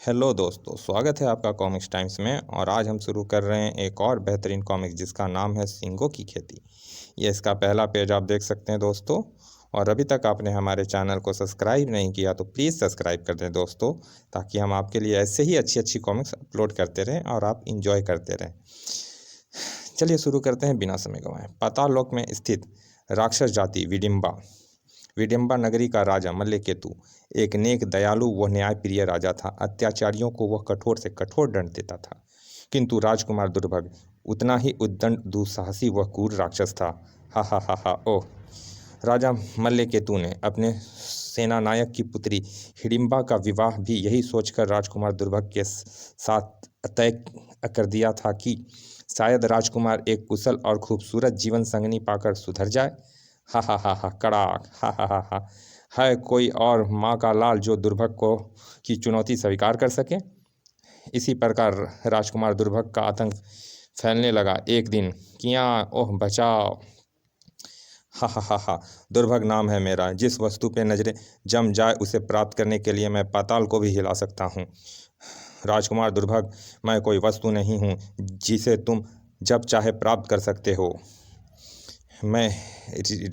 Hello दोस्तों, स्वागत है आपका कॉमिक्स टाइम्स में। और आज हम शुरू कर रहे हैं एक और बेहतरीन कॉमिक्स जिसका नाम है सींगों की खेती। ये इसका पहला पेज आप देख सकते हैं दोस्तों। और अभी तक आपने हमारे चैनल को सब्सक्राइब नहीं किया तो प्लीज़ सब्सक्राइब कर दें दोस्तों, ताकि हम आपके लिए ऐसे ही अच्छी अच्छी कॉमिक्स अपलोड करते रहें और आप इंजॉय करते रहें। चलिए शुरू करते हैं बिना समय गंवाए। पाताल लोक में स्थित राक्षस जाति विडिम्बा नगरी का राजा मल्लकेतु एक नेक, दयालु व न्यायप्रिय राजा था। अत्याचारियों को वह कठोर से कठोर दंड देता था, किंतु राजकुमार दुर्भाग्य उतना ही उद्दंड, दुस्साहसी व क्रूर राक्षस था। हा हा हा हा ओह! राजा मल्लकेतु ने अपने सेनानायक की पुत्री हिडिंबा का विवाह भी यही सोचकर राजकुमार दुर्भाग्य के साथ तय कर दिया था कि शायद राजकुमार एक कुशल और खूबसूरत जीवन संगनी पाकर सुधर जाए। हा हा हा हा कड़ाक हा हा हा हा। है कोई और माँ का लाल जो दुर्भग को की चुनौती स्वीकार कर सके? इसी प्रकार राजकुमार दुर्भग का आतंक फैलने लगा। एक दिन किया ओह बचाओ! हा हा हा हा। दुर्भग नाम है मेरा, जिस वस्तु पे नजरें जम जाए उसे प्राप्त करने के लिए मैं पाताल को भी हिला सकता हूँ। राजकुमार दुर्भग, मैं कोई वस्तु नहीं हूँ जिसे तुम जब चाहे प्राप्त कर सकते हो। मैं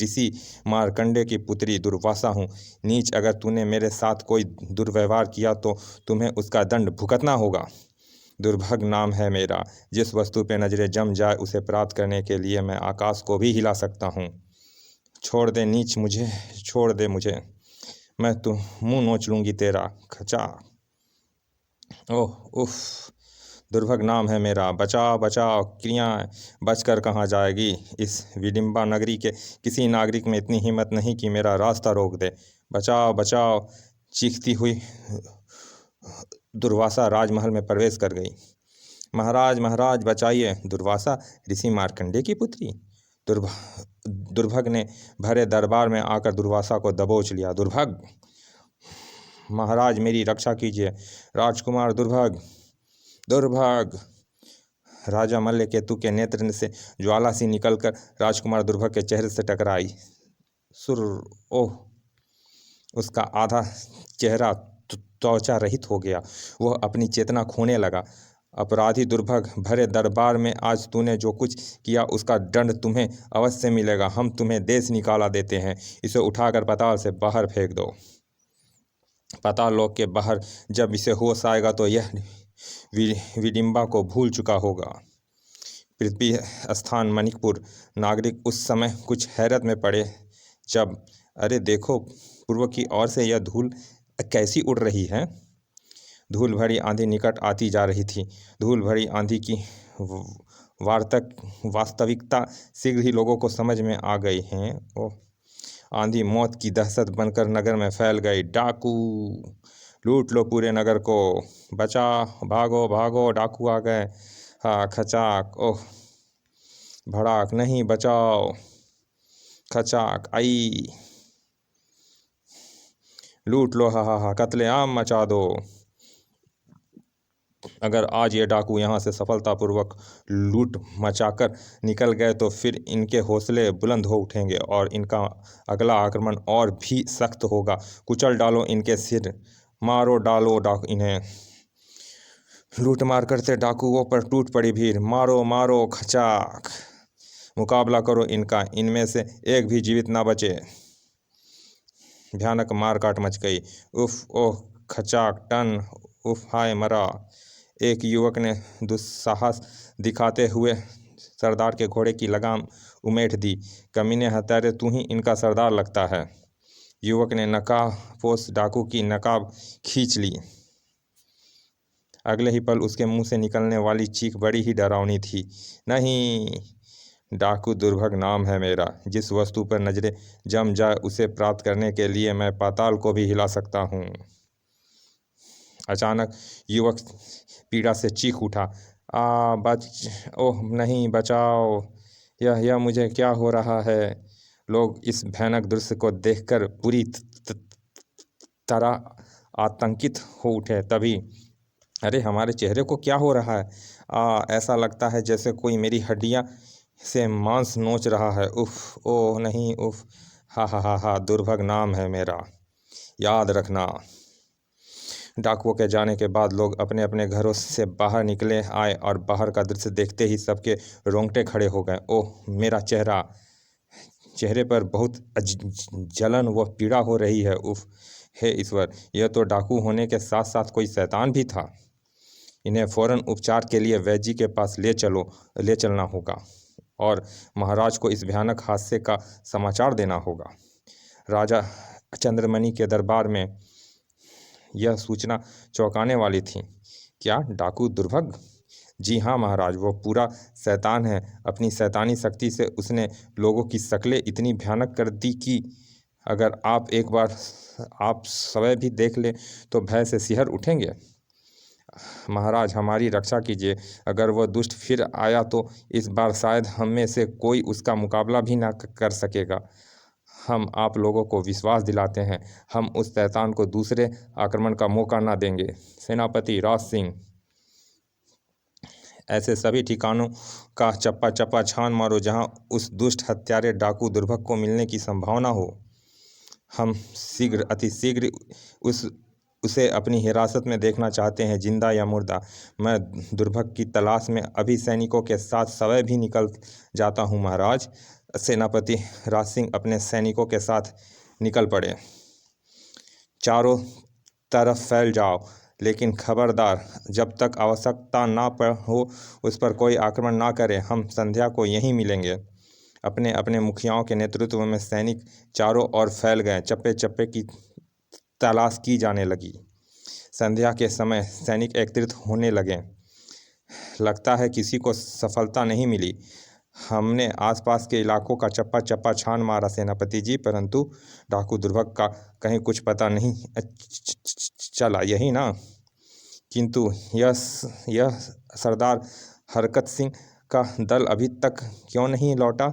ऋषि मार्कंडे की पुत्री दुर्वासा हूँ। नीच, अगर तूने मेरे साथ कोई दुर्व्यवहार किया तो तुम्हें उसका दंड भुगतना होगा। दुर्भग नाम है मेरा, जिस वस्तु पे नजरें जम जाए उसे प्राप्त करने के लिए मैं आकाश को भी हिला सकता हूँ। छोड़ दे नीच मुझे, छोड़ दे मुझे, मैं तो मुंह नोच लूँगी तेरा। खचा ओह उफ! दुर्भग नाम है मेरा, बचाओ बचाओ! क्रियाएँ बचकर कहाँ जाएगी? इस विडिम्बा नगरी के किसी नागरिक में इतनी हिम्मत नहीं कि मेरा रास्ता रोक दे। बचाओ बचाओ! चीखती हुई दुर्वासा राजमहल में प्रवेश कर गई। महाराज महाराज बचाइए! दुर्वासा ऋषि मार्कंडे की पुत्री। दुर्भग ने भरे दरबार में आकर दुर्वासा को दबोच लिया। दुर्भग, महाराज मेरी रक्षा कीजिए! राजकुमार दुर्भग, दुर्भग! राजा मल्लकेतु के नेत्र से ज्वाला सी निकलकर राजकुमार दुर्भग के चेहरे से टकराई। सुर ओह! उसका आधा चेहरा त्वचा रहित हो गया। वह अपनी चेतना खोने लगा। अपराधी दुर्भग, भरे दरबार में आज तूने जो कुछ किया उसका दंड तुम्हें अवश्य मिलेगा। हम तुम्हें देश निकाला देते हैं। इसे उठाकर पाताल से बाहर फेंक दो। पाताल लोक के बाहर जब इसे होश आएगा तो यह विडिम्बा को भूल चुका होगा। पृथ्वी स्थान मणिपुर नागरिक उस समय कुछ हैरत में पड़े जब अरे देखो, पूर्व की ओर से यह धूल कैसी उड़ रही है। धूल भरी आंधी निकट आती जा रही थी। धूल भरी आंधी की वास्तविकता शीघ्र ही लोगों को समझ में आ गई है। ओह! आंधी मौत की दहशत बनकर नगर में फैल गई। डाकू लूट लो पूरे नगर को! बचा, भागो भागो, डाकू आ गए! हाँ खचाक ओह! भड़ाक नहीं, बचाओ! खचाक आई! लूट लो, हा हा हा, कत्लेआम मचा दो! अगर आज ये डाकू यहाँ से सफलतापूर्वक लूट मचाकर निकल गए तो फिर इनके हौसले बुलंद हो उठेंगे और इनका अगला आक्रमण और भी सख्त होगा। कुचल डालो इनके सिर, मारो डालो इन्हें। लूटमार करते डाकुओं पर टूट पड़ी भीड़। मारो मारो, खचाक! मुकाबला करो इनका, इनमें से एक भी जीवित ना बचे। भयानक मारकाट मच गई। उफ ओह! खचाक टन! उफ हाय मरा! एक युवक ने दुस्साहस दिखाते हुए सरदार के घोड़े की लगाम उमेट दी। कमीने हत्यारे, तू ही इनका सरदार लगता है। युवक ने नकाबपोश डाकू की नकाब खींच ली। अगले ही पल उसके मुंह से निकलने वाली चीख बड़ी ही डरावनी थी। नहीं, डाकू दुर्भग नाम है मेरा, जिस वस्तु पर नजरें जम जाए उसे प्राप्त करने के लिए मैं पाताल को भी हिला सकता हूँ। अचानक युवक पीड़ा से चीख उठा। ओह नहीं, बचाओ! यह मुझे क्या हो रहा है? लोग इस भयानक दृश्य को देखकर पूरी तरह आतंकित हो उठे। तभी अरे हमारे चेहरे को क्या हो रहा है? ऐसा लगता है जैसे कोई मेरी हड्डियां से मांस नोच रहा है। उफ ओह नहीं, उफ हा हा हा हा! दुर्भग नाम है मेरा, याद रखना। डाकुओं के जाने के बाद लोग अपने अपने घरों से बाहर निकले आए और बाहर का दृश्य देखते ही सबके रोंगटे खड़े हो गए। ओह, मेरा चेहरे पर बहुत जलन व पीड़ा हो रही है। उफ, हे ईश्वर, यह तो डाकू होने के साथ साथ कोई शैतान भी था। इन्हें फौरन उपचार के लिए वैद्य जी के पास ले चलना होगा और महाराज को इस भयानक हादसे का समाचार देना होगा। राजा चंद्रमणि के दरबार में यह सूचना चौंकाने वाली थी। क्या डाकू दुर्भग? जी हाँ महाराज, वो पूरा शैतान है। अपनी शैतानी शक्ति से उसने लोगों की शक्लें इतनी भयानक कर दी कि अगर आप एक बार आप स्वयं भी देख लें तो भय से सिहर उठेंगे। महाराज, हमारी रक्षा कीजिए। अगर वह दुष्ट फिर आया तो इस बार शायद हम में से कोई उसका मुकाबला भी ना कर सकेगा। हम आप लोगों को विश्वास दिलाते हैं, हम उस शैतान को दूसरे आक्रमण का मौका ना देंगे। सेनापति राज सिंह, ऐसे सभी ठिकानों का चप्पा चप्पा छान मारो जहां उस दुष्ट हत्यारे डाकू दुर्भग को मिलने की संभावना हो। हम अति शीघ्र उसे अपनी हिरासत में देखना चाहते हैं, जिंदा या मुर्दा। मैं दुर्भग की तलाश में अभी सैनिकों के साथ स्वयं भी निकल जाता हूँ महाराज। सेनापति राज सिंह अपने सैनिकों के साथ निकल पड़े। चारों तरफ फैल जाओ, लेकिन खबरदार, जब तक आवश्यकता ना हो उस पर कोई आक्रमण ना करें। हम संध्या को यहीं मिलेंगे। अपने अपने मुखियाओं के नेतृत्व में सैनिक चारों ओर फैल गए। चप्पे चप्पे की तलाश की जाने लगी। संध्या के समय सैनिक एकत्रित होने लगे। लगता है किसी को सफलता नहीं मिली। हमने आसपास के इलाकों का चप्पा चप्पा छान मारा सेनापति जी, परंतु डाकू दुर्भग का कहीं कुछ पता नहीं चला, यही ना? किंतु यह सरदार हरकत सिंह का दल अभी तक क्यों नहीं लौटा?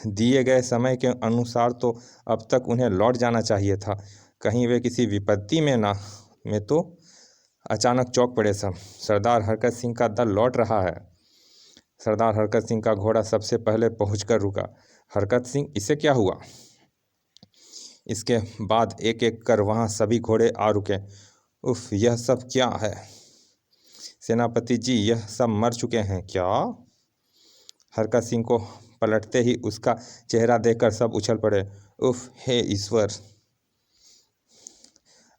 दिए गए समय के अनुसार तो अब तक उन्हें लौट जाना चाहिए था। कहीं वे किसी विपत्ति में तो अचानक चौंक पड़े सब। सरदार हरकत सिंह का दल लौट रहा है। सरदार हरकत सिंह का घोड़ा सबसे पहले पहुंचकर रुका। हरकत सिंह, इसे क्या हुआ? इसके बाद एक एक कर वहां सभी घोड़े आ रुके। उफ, यह सब क्या है? सेनापति जी, यह सब मर चुके हैं क्या? हरकत सिंह को पलटते ही उसका चेहरा देखकर सब उछल पड़े। उफ, हे ईश्वर!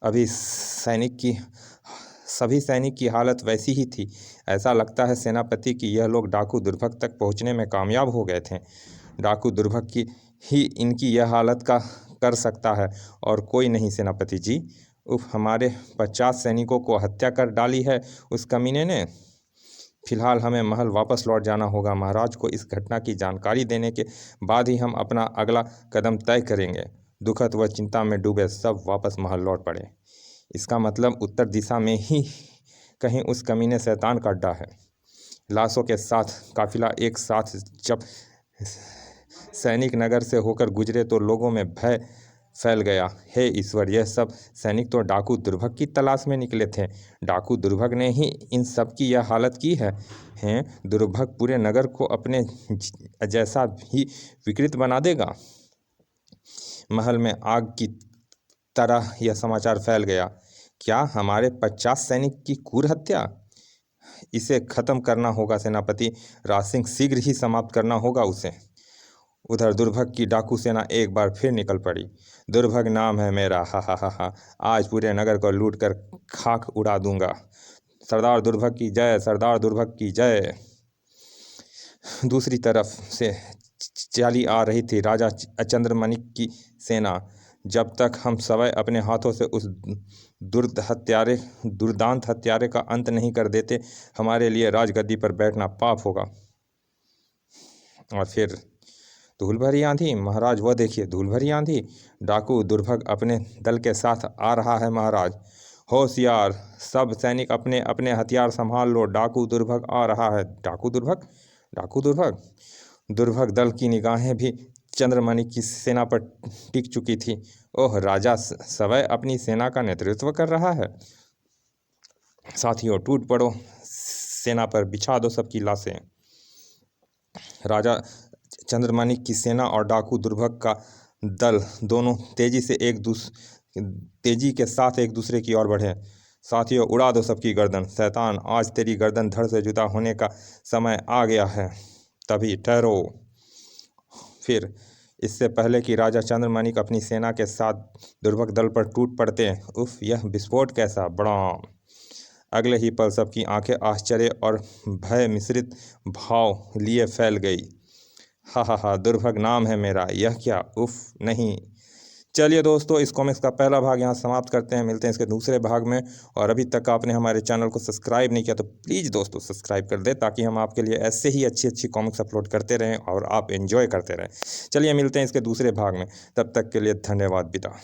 सभी सैनिक की हालत वैसी ही थी। ऐसा लगता है सेनापति कि यह लोग डाकू दुर्भग तक पहुंचने में कामयाब हो गए थे। डाकू दुर्भग की ही इनकी यह हालत का कर सकता है और कोई नहीं सेनापति जी। उफ, हमारे 50 सैनिकों को हत्या कर डाली है उस कमीने ने। फिलहाल हमें महल वापस लौट जाना होगा। महाराज को इस घटना की जानकारी देने के बाद ही हम अपना अगला कदम तय करेंगे। दुखद व चिंता में डूबे सब वापस महल लौट पड़े। इसका मतलब उत्तर दिशा में ही कहीं उस कमीने शैतान का अड्डा है। लाशों के साथ काफिला एक साथ जब सैनिक नगर से होकर गुजरे तो लोगों में भय फैल गया। हे ईश्वर, यह सब सैनिक तो डाकू दुर्भग की तलाश में निकले थे। डाकू दुर्भग ने ही इन सब की यह हालत की है। दुर्भग पूरे नगर को अपने जैसा ही विकृत बना देगा। महल में आग की तरह यह समाचार फैल गया। क्या हमारे 50 सैनिक की क्रूर हत्या? इसे खत्म करना होगा सेनापति राज सिंह, शीघ्र ही समाप्त करना होगा उसे। उधर दुर्भग की डाकू सेना एक बार फिर निकल पड़ी। दुर्भग नाम है मेरा, हा हा हा हा, आज पूरे नगर को लूट कर खाक उड़ा दूंगा। सरदार दुर्भग की जय, सरदार दुर्भग की जय। दूसरी तरफ से चली आ रही थी राजा चंद्रमणि की सेना। जब तक हम सवै अपने हाथों से उस दुर्दांत हत्यारे का अंत नहीं कर देते, हमारे लिए राजगद्दी पर बैठना पाप होगा। और फिर धूल भरी आंधी। महाराज, वह देखिए, धूल भरी आंधी। डाकू दुर्भग अपने दल के साथ आ रहा है महाराज। होशियार सब सैनिक, अपने अपने हथियार संभाल लो, डाकू दुर्भग आ रहा है। डाकू दुर्भग, डाकू दुर्भग। दुर्भग दल की निगाहें भी चंद्रमणि की सेना पर टिक चुकी थी। ओह, राजा स्वयं अपनी सेना का नेतृत्व कर रहा है। साथियों, टूट पड़ो, सेना पर बिछा दो सबकी लाशें। राजा चंद्रमणि की सेना और डाकू दुर्भग का दल दोनों तेजी के साथ एक दूसरे की ओर बढ़े। साथियों, उड़ा दो सबकी गर्दन। शैतान, आज तेरी गर्दन धड़ से जुदा होने का समय आ गया है। तभी ठहरो। फिर इससे पहले कि राजा चंद्रमणिक अपनी सेना के साथ दुर्भग दल पर टूट पड़ते, उफ, यह विस्फोट कैसा बड़ा। अगले ही पल सबकी आंखें आश्चर्य और भय मिश्रित भाव लिए फैल गई। हा हा हा, दुर्भग नाम है मेरा, यह क्या, उफ नहीं। चलिए दोस्तों, इस कॉमिक्स का पहला भाग यहाँ समाप्त करते हैं। मिलते हैं इसके दूसरे भाग में। और अभी तक आपने हमारे चैनल को सब्सक्राइब नहीं किया तो प्लीज़ दोस्तों सब्सक्राइब कर दें, ताकि हम आपके लिए ऐसे ही अच्छी अच्छी कॉमिक्स अपलोड करते रहें और आप एंजॉय करते रहें। चलिए मिलते हैं इसके दूसरे भाग में। तब तक के लिए धन्यवाद, विदा।